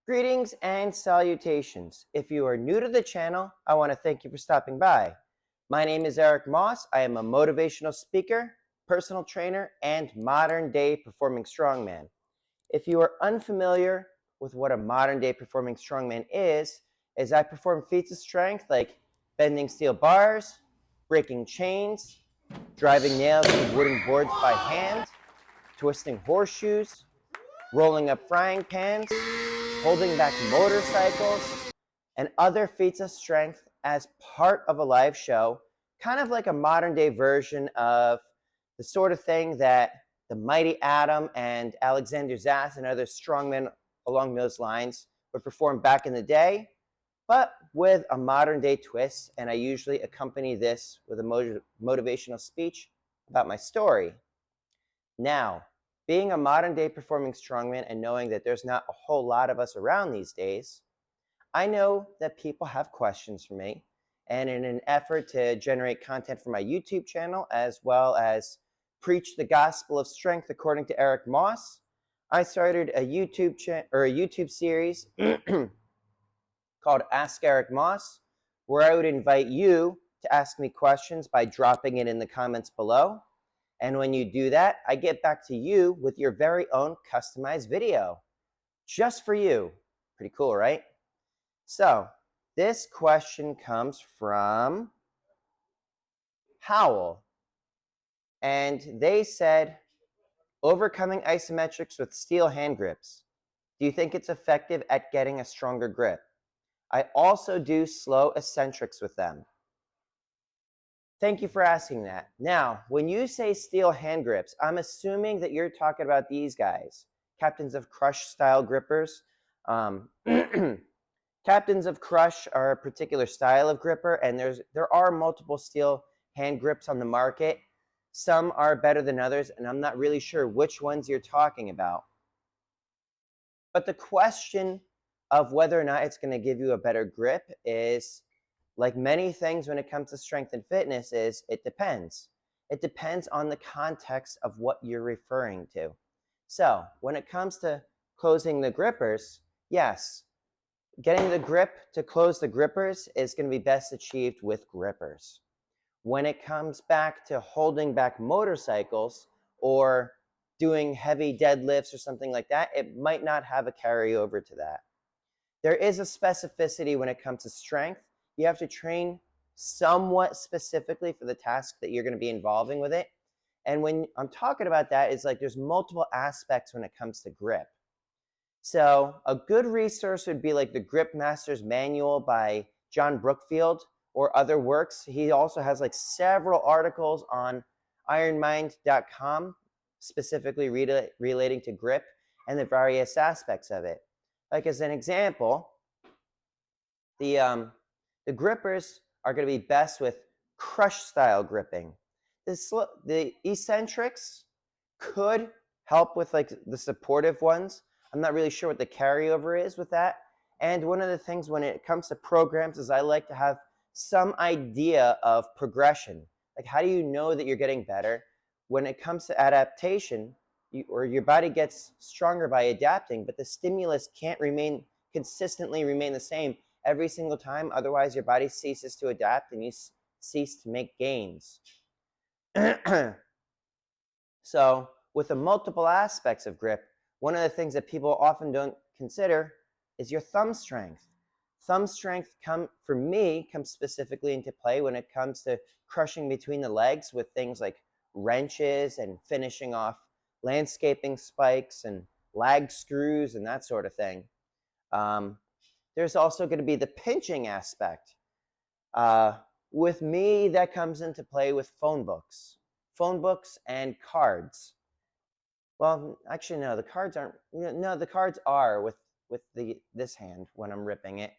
Greetings and salutations. If you are new to the channel, I want to thank you for stopping by. My name is Eric Moss. I am a motivational speaker, personal trainer, and modern day performing strongman. If you are unfamiliar with what a modern day performing strongman is I perform feats of strength like bending steel bars, breaking chains, driving nails through wooden boards by hand, twisting horseshoes, rolling up frying pans, holding back motorcycles, and other feats of strength as part of a live show, kind of like a modern day version of the sort of thing that the mighty Adam and Alexander Zas and other strongmen along those lines would perform back in the day, but with a modern day twist. And I usually accompany this with a motivational speech about my story. Now, being a modern day performing strongman and knowing that there's not a whole lot of us around these days, I know that people have questions for me. And in an effort to generate content for my YouTube channel, as well as preach the gospel of strength according to Eric Moss, I started a YouTube series called Ask Eric Moss, where I would invite you to ask me questions by dropping it in the comments below. And when you do that, I get back to you with your very own customized video, just for you. Pretty cool, right? So this question comes from Howell. And they said, overcoming isometrics with steel hand grips. Do you think it's effective at getting a stronger grip? I also do slow eccentrics with them. Thank you for asking that. Now, when you say steel hand grips, I'm assuming that you're talking about these guys, Captains of Crush style grippers. Captains of Crush are a particular style of gripper, and there are multiple steel hand grips on the market. Some are better than others, and I'm not really sure which ones you're talking about. But the question of whether or not it's going to give you a better grip is, like many things when it comes to strength and fitness, is it depends. It depends on the context of what you're referring to. So when it comes to closing the grippers, yes, getting the grip to close the grippers is going to be best achieved with grippers. When it comes back to holding back motorcycles or doing heavy deadlifts or something like that, it might not have a carryover to that. There is a specificity when it comes to strength. You have to train somewhat specifically for the task that you're going to be involving with it. And when I'm talking about that, it's like there's multiple aspects when it comes to grip. So a good resource would be like the Grip Master's Manual by John Brookfield or other works. He also has like several articles on ironmind.com specifically relating to grip and the various aspects of it. Like as an example, the grippers are going to be best with crush style gripping. The eccentrics could help with like the supportive ones. I'm not really sure what the carryover is with that. And one of the things when it comes to programs is I like to have some idea of progression. Like how do you know that you're getting better? When it comes to adaptation, your body gets stronger by adapting, but the stimulus can't consistently remain the same every single time. Otherwise, your body ceases to adapt and you cease to make gains. So with the multiple aspects of grip, one of the things that people often don't consider is your thumb strength. Thumb strength for me comes specifically into play when it comes to crushing between the legs with things like wrenches and finishing off landscaping spikes and lag screws and that sort of thing. There's also going to be the pinching aspect. With me, that comes into play with phone books and cards. Well, actually, no, the cards aren't. No, the cards are with this hand when I'm ripping it.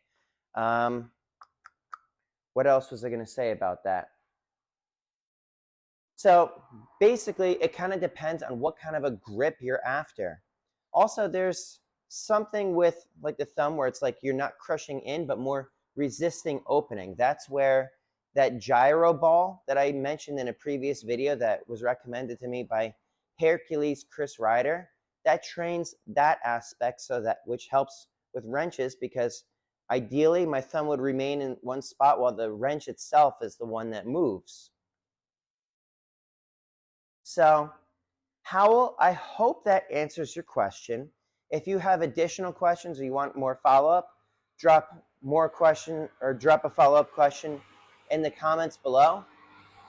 What else was I going to say about that? So basically, it kind of depends on what kind of a grip you're after. Also, there's something with like the thumb where it's like you're not crushing in, but more resisting opening. That's where that gyro ball that I mentioned in a previous video that was recommended to me by Hercules Chris Ryder, that trains that aspect, so that which helps with wrenches because ideally my thumb would remain in one spot while the wrench itself is the one that moves. So, Howell, I hope that answers your question. If you have additional questions or you want more follow-up, drop more question or drop a follow-up question in the comments below.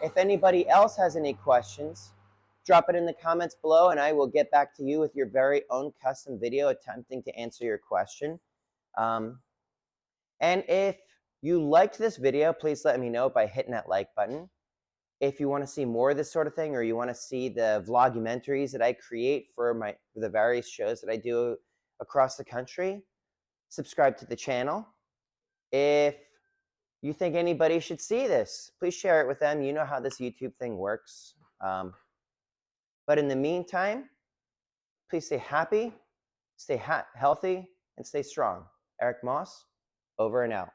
If anybody else has any questions, drop it in the comments below and I will get back to you with your very own custom video attempting to answer your question. And if you liked this video, please let me know by hitting that like button. If you want to see more of this sort of thing, or you want to see the vlogumentaries that I create for the various shows that I do across the country, subscribe to the channel. If you think anybody should see this, please share it with them. You know how this YouTube thing works. But in the meantime, please stay happy, stay healthy, and stay strong. Eric Moss, over and out.